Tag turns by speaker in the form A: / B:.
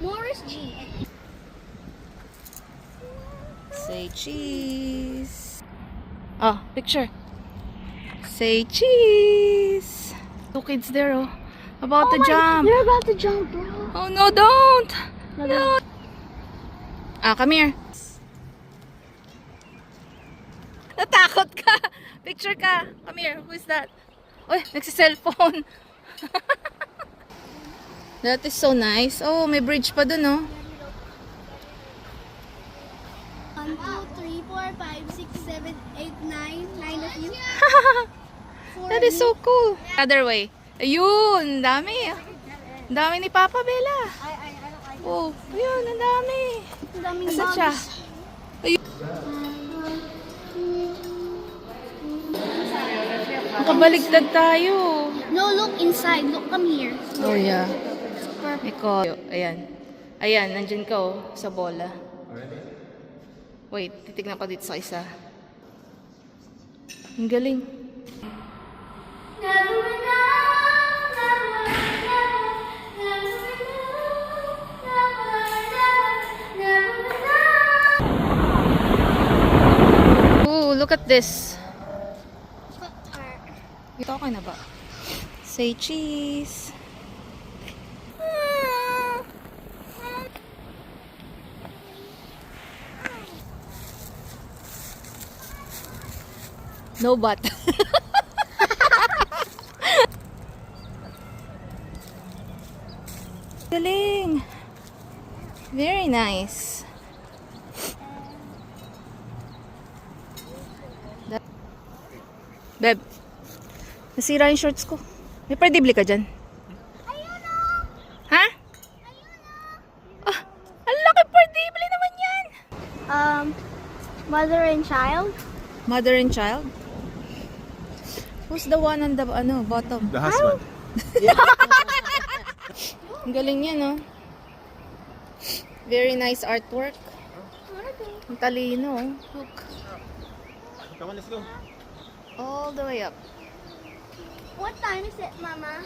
A: Morris G.
B: Say cheese. Oh, picture. Say cheese. Two kids there, oh. About to jump.
A: They're about to jump, bro.
B: Oh no, don't.
A: No.
B: Come here. Natakot ka. Picture ka. Come here. Who is that? Uy, nagsi-cellphone. That is so nice. Oh, may bridge pa dun, oh.
A: 1, 2, 3, 4, 5, 6, 7, 8, 9. 9 of you.
B: That is so cool. Other way. Ayun, dami. Dami ni Papa Bella. Oh, ayun, ang dami.
A: Ang daming
B: Asa siya? Ayun. Nakabaligtad tayo.
A: No, look inside. Look, come here.
B: Oh, yeah. Ikaw. Ayan. Ayan, nandyan ka, oh, sa bola. Wait, titignan ko dito sa isa. Ang galing. Ooh, look at this. Ito okay na ba? Say cheese. No but. Galing. Very nice. Beb, nasira yung shorts ko. May perdibli ka dyan? Ha? Ah, ang laki perdibli naman yan.
A: Mother and child.
B: Mother and child? Who's the one on the bottom?
C: The husband.
B: Ang galing niya, no? Very nice artwork. Ang talino, oh. Look.
C: Come on, let's go.
B: All the way up.
A: What time is it, Mama?